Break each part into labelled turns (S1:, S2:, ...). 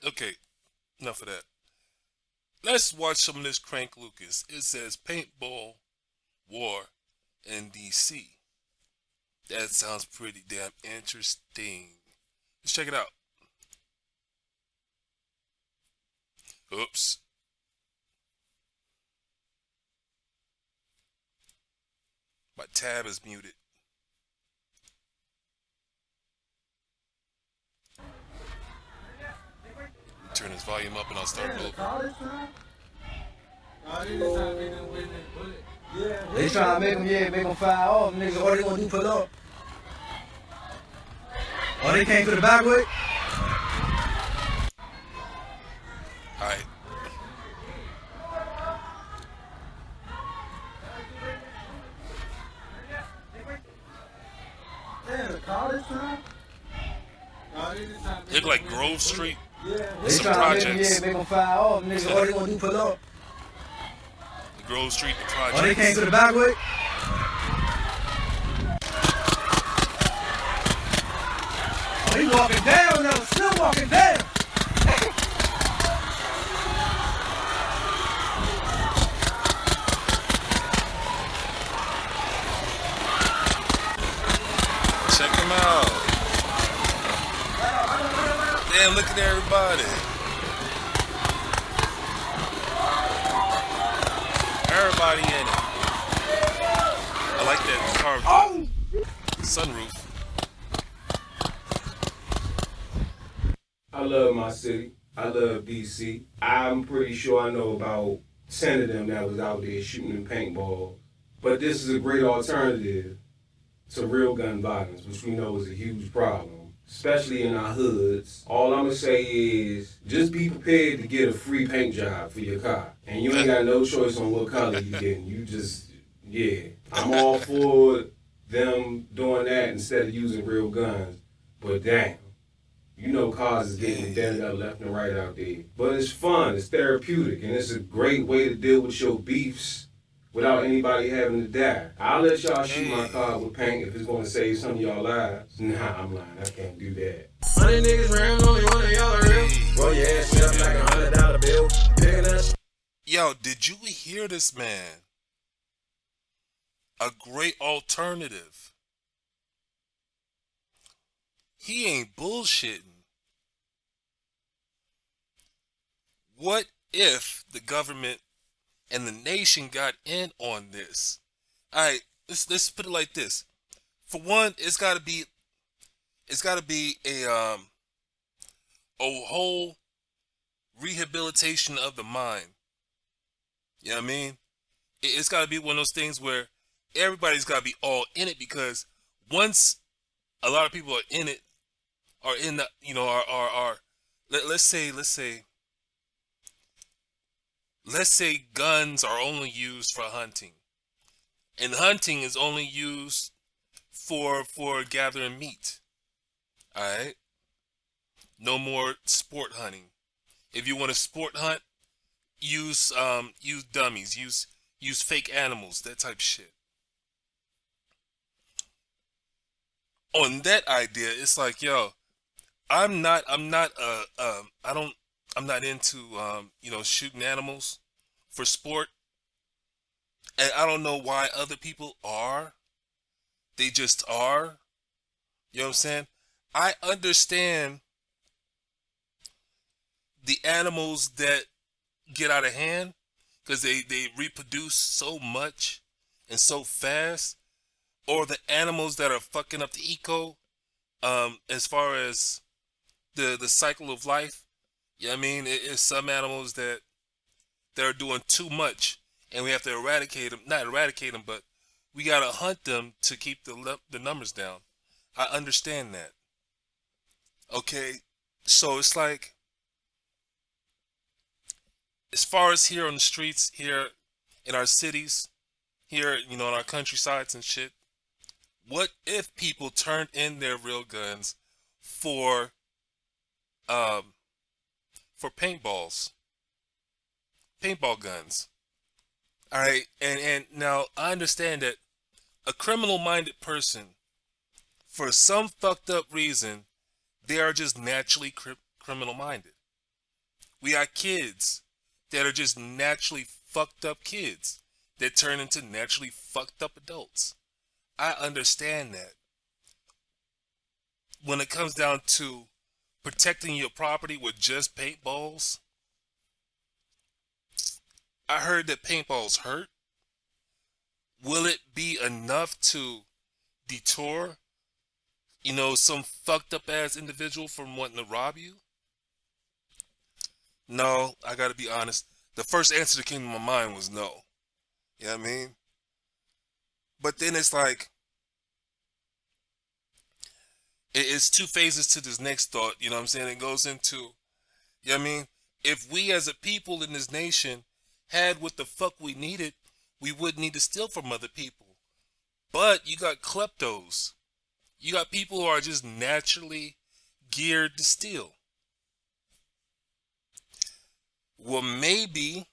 S1: Okay, enough of that. Let's watch some of this Crank Lucas. It says Paintball War in DC. That sounds pretty damn interesting. Let's check it out. Oops. My tab is muted. Turn this volume up and I'll start over.
S2: They trying to make them fire off, nigga. All they gonna do pull up. Oh, they came to the back way?
S1: Alright.
S2: Yeah, the college time?
S1: Look like Grove Street.
S2: They
S1: Some
S2: trying to
S1: projects.
S2: make them fire off, nigga. All they gonna do pull up.
S1: The Grove Street, the
S2: Oh, they came
S1: projects.
S2: to the back way? Oh, he walking down now, still walking down.
S1: Check them out. Damn, look at everybody. Everybody in it. I like that carved sunroof.
S3: I love my city. I love DC. I'm pretty sure I know about 10 of them that was out there shooting in paintballs. But this is a great alternative to real gun violence, which we know is a huge problem, especially in our hoods. All I'm gonna say is just be prepared to get a free paint job for your car. And you ain't got no choice on what color you getting. You just, yeah. I'm all for them doing that instead of using real guns. But damn. You know cars is getting dented up left and right out there. But it's fun, it's therapeutic, and it's a great way to deal with your beefs without anybody having to die. I'll let y'all shoot my car with paint if it's gonna save some of y'all lives. Nah, I'm lying, I can't do that. 100 niggas round, only one of y'all are real. Roll your ass up like $100 bill. Picking up.
S1: Yo, did you hear this man? A great alternative. He ain't bullshitting. What if the government and the nation got in on this? Alright, let's put it like this. For one, it's gotta be a whole rehabilitation of the mind. You know what I mean? It's gotta be one of those things where everybody's gotta be all in it, because once a lot of people are in it, are in the, are let's say guns are only used for hunting, and hunting is only used for gathering meat. All right, no more sport hunting. If you want to sport hunt, use dummies, use fake animals, that type of shit. On that idea, it's like, yo, I don't, I'm not into, shooting animals for sport. And I don't know why other people are. They just are. You know what I'm saying? I understand the animals that get out of hand because they reproduce so much and so fast, or the animals that are fucking up the eco, as far as the cycle of life. You know what I mean? It's some animals that are doing too much, and we have to eradicate them. Not eradicate them, but we gotta hunt them to keep the numbers down. I understand that. Okay, so it's like, as far as here on the streets, here in our cities, here, in our countrysides and shit, what if people turned in their real guns for um for paintball guns? All right, and now I understand that a criminal-minded person, for some fucked up reason, they are just naturally criminal-minded. We got kids that are just naturally fucked up kids that turn into naturally fucked up adults. I understand that. When it comes down to protecting your property with just paintballs, I heard that paintballs hurt. Will it be enough to detour, some fucked up ass individual from wanting to rob you? No, I gotta be honest. The first answer that came to my mind was no. You know what I mean? But then it's like, it's two phases to this next thought, you know what I'm saying? It goes into, you know what I mean? If we as a people in this nation had what the fuck we needed, we wouldn't need to steal from other people. But you got kleptos. You got people who are just naturally geared to steal. Well, maybe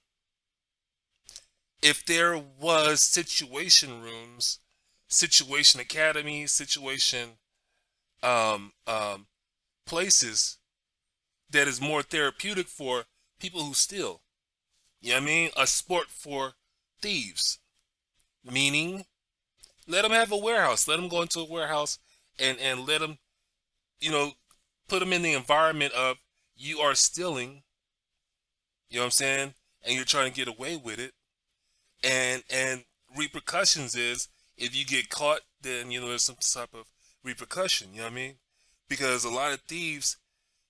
S1: if there was situation rooms, situation academies, situation places that is more therapeutic for people who steal. You know what I mean? A sport for thieves. Meaning, let them have a warehouse. Let them go into a warehouse and let them, put them in the environment of you are stealing. You know what I'm saying? And you're trying to get away with it. And repercussions is, if you get caught, then, there's some type of repercussion. You know what I mean? Because a lot of thieves,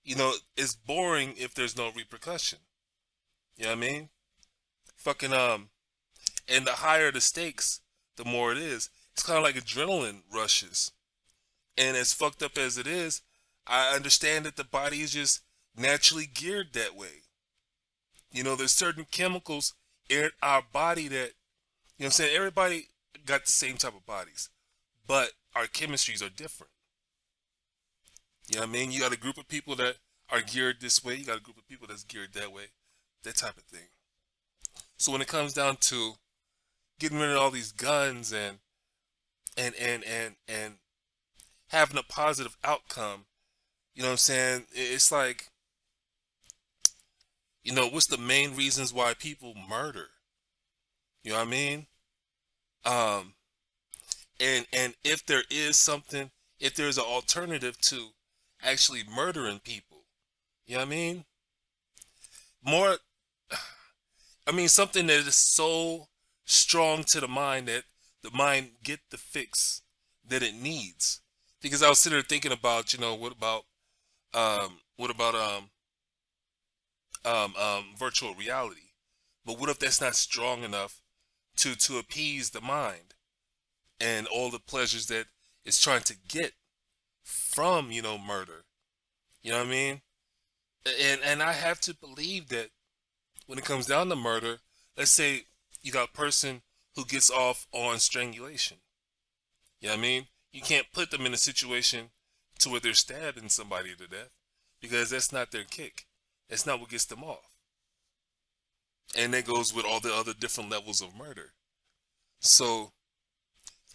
S1: it's boring if there's no repercussion. You know what I mean? Fucking, and the higher the stakes, the more it is. It's kind of like adrenaline rushes. And as fucked up as it is, I understand that the body is just naturally geared that way. There's certain chemicals in our body that, what I'm saying? Everybody got the same type of bodies, but our chemistries are different. You know what I mean? You got a group of people that are geared this way. You got a group of people that's geared that way. That type of thing. So when it comes down to getting rid of all these guns and having a positive outcome, you know what I'm saying? It's like, what's the main reasons why people murder? You know what I mean? And if there is something, if there's an alternative to actually murdering people, you know what I mean? Something that is so strong to the mind that the mind get the fix that it needs. Because I was sitting there thinking about, what about virtual reality? But what if that's not strong enough to appease the mind and all the pleasures that it's trying to get from, murder? You know what I mean? And I have to believe that when it comes down to murder, let's say you got a person who gets off on strangulation. You know what I mean? You can't put them in a situation to where they're stabbing somebody to death, because that's not their kick. That's not what gets them off. And that goes with all the other different levels of murder. So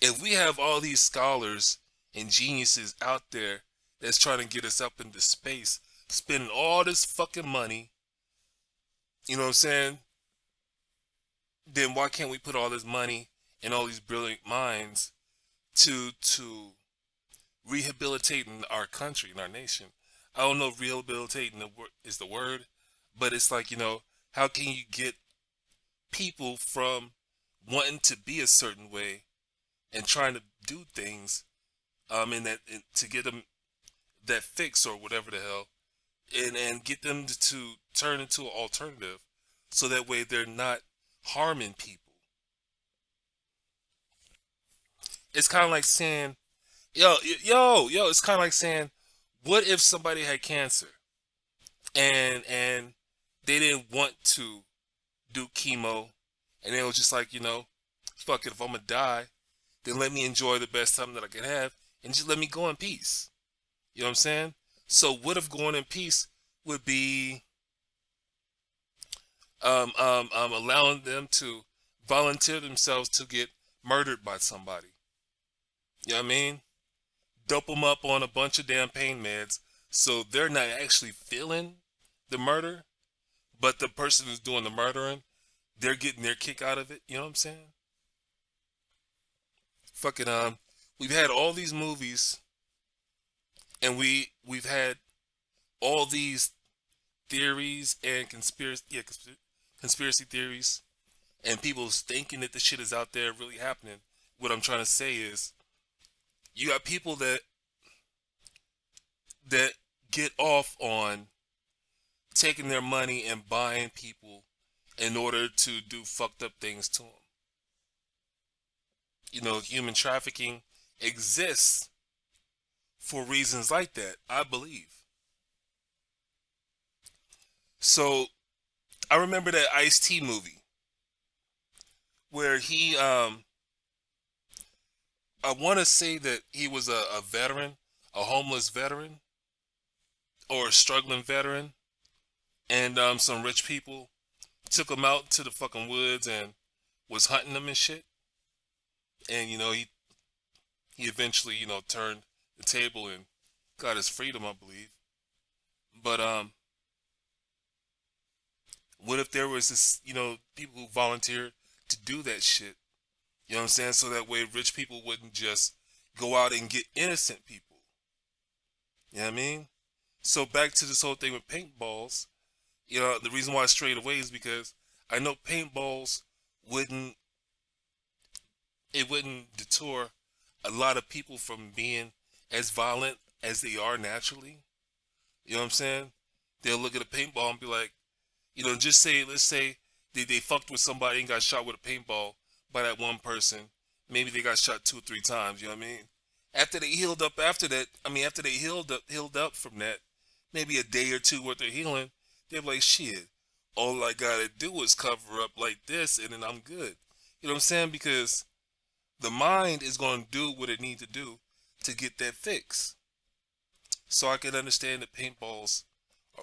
S1: if we have all these scholars and geniuses out there that's trying to get us up into space, spending all this fucking money, you know what I'm saying? Then why can't we put all this money and all these brilliant minds to rehabilitating our country and our nation? I don't know if rehabilitating is the word, but it's like, how can you get people from wanting to be a certain way and trying to do things, to get them that fix or whatever the hell, and get them to turn into an alternative, so that way they're not harming people. It's kind of like saying, it's kind of like saying, what if somebody had cancer and they didn't want to do chemo, and they was just like, fuck it, if I'm gonna die, then let me enjoy the best time that I can have and just let me go in peace. You know what I'm saying? So what if going in peace would be allowing them to volunteer themselves to get murdered by somebody? You know what I mean? Dope them up on a bunch of damn pain meds so they're not actually feeling the murder, but the person who's doing the murdering, they're getting their kick out of it. You know what I'm saying? Fucking we've had all these movies, and we've had all these theories and conspiracy theories, and people thinking that the shit is out there really happening. What I'm trying to say is, you got people that get off on taking their money and buying people in order to do fucked up things to them. You know, human trafficking exists for reasons like that, I believe. So I remember that Ice-T movie where I want to say that he was a veteran, a homeless veteran, or a struggling veteran, and some rich people took him out to the fucking woods and was hunting him and shit. And he eventually turned the table and got his freedom, I believe. But what if there was this people who volunteered to do that shit? You know what I'm saying? So that way rich people wouldn't just go out and get innocent people. You know what I mean? So back to this whole thing with paintballs. The reason why I strayed away is because I know paintballs wouldn't deter a lot of people from being as violent as they are naturally. You know what I'm saying? They'll look at a paintball and be like, let's say they fucked with somebody and got shot with a paintball by that one person. Maybe they got shot 2 or 3 times, you know what I mean? After they healed up after they healed up from that, maybe a day or two worth of healing, they're like, shit, all I gotta do is cover up like this and then I'm good. You know what I'm saying? Because the mind is gonna do what it needs to do to get that fix. So I can understand that paintballs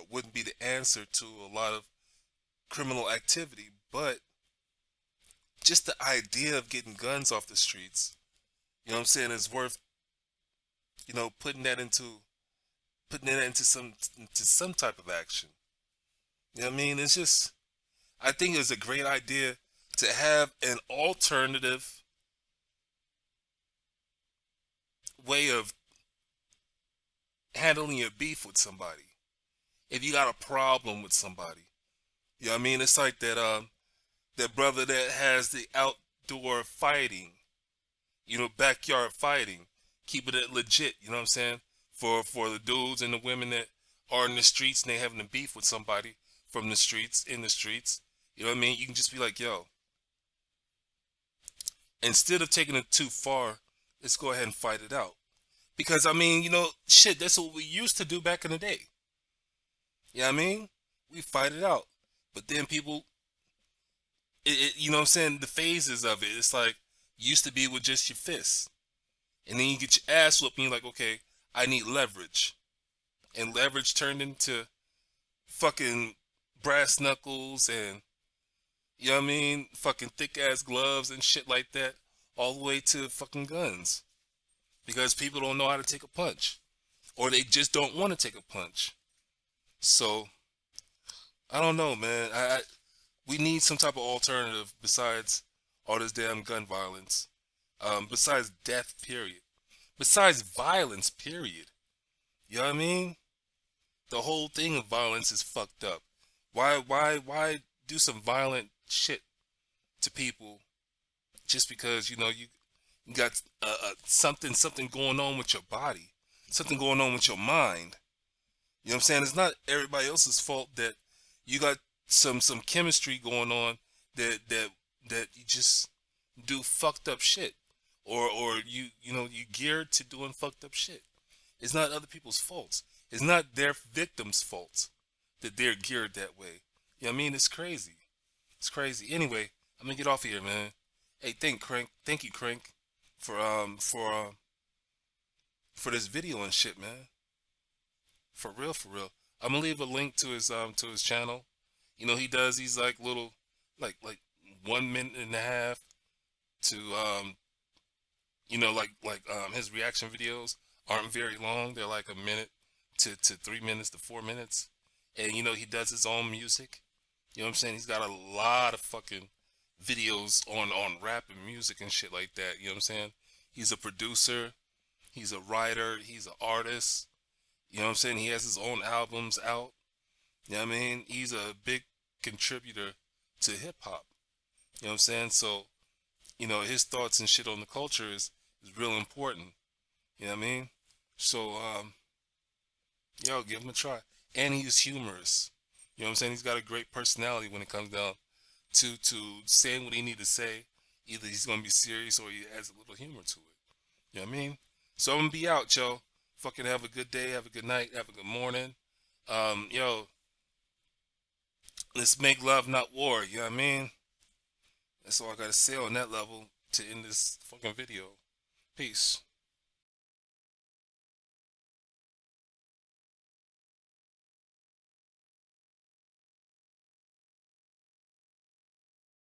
S1: wouldn't be the answer to a lot of criminal activity, but just the idea of getting guns off the streets, you know what I'm saying, is worth, putting that into some type of action. You know what I mean? It's just, I think it's a great idea to have an alternative way of handling your beef with somebody. If you got a problem with somebody, you know what I mean? It's like that brother that has the outdoor fighting, backyard fighting, keeping it legit, you know what I'm saying? For the dudes and the women that are in the streets and they having a beef with somebody from the streets, in the streets, you know what I mean? You can just be like, yo, instead of taking it too far, let's go ahead and fight it out. Because I mean, shit, that's what we used to do back in the day. You know what I mean? We fight it out. But then people, you know what I'm saying, the phases of it, it's like, used to be with just your fists. And then you get your ass whooped and you're like, okay, I need leverage. And leverage turned into fucking brass knuckles and, you know what I mean, fucking thick ass gloves and shit like that, all the way to fucking guns. Because people don't know how to take a punch. Or they just don't want to take a punch. So, I don't know, man. We need some type of alternative besides all this damn gun violence. Besides death, period. Besides violence, period. You know what I mean? The whole thing of violence is fucked up. Why do some violent shit to people just because, you got something going on with your body, something going on with your mind. You know what I'm saying? It's not everybody else's fault that you got some chemistry going on that you just do fucked up shit, or you geared to doing fucked up shit. It's not other people's faults. It's not their victims' faults that they're geared that way. You know what I mean? It's crazy. It's crazy. Anyway, I'm gonna get off of here, man. Hey, thank you, Crank, for this video and shit, man. For real, for real. I'm gonna leave a link to his channel. He does these like little like 1 minute and a half to his reaction videos aren't very long. They're like a minute to 3 minutes to 4 minutes. And he does his own music. You know what I'm saying? He's got a lot of fucking videos on rap and music and shit like that. You know what I'm saying? He's a producer. He's a writer. He's an artist. You know what I'm saying? He has his own albums out. You know what I mean? He's a big contributor to hip hop. You know what I'm saying? So, his thoughts and shit on the culture is real important. You know what I mean? So, yo, give him a try. And he's humorous. You know what I'm saying? He's got a great personality when it comes down to saying what he need to say. Either he's gonna be serious or he adds a little humor to it. You know what I mean? So I'm gonna be out, yo. Fucking have a good day, have a good night, have a good morning. Yo, let's make love, not war. You know what I mean? That's all I gotta say on that level to end this fucking video. Peace.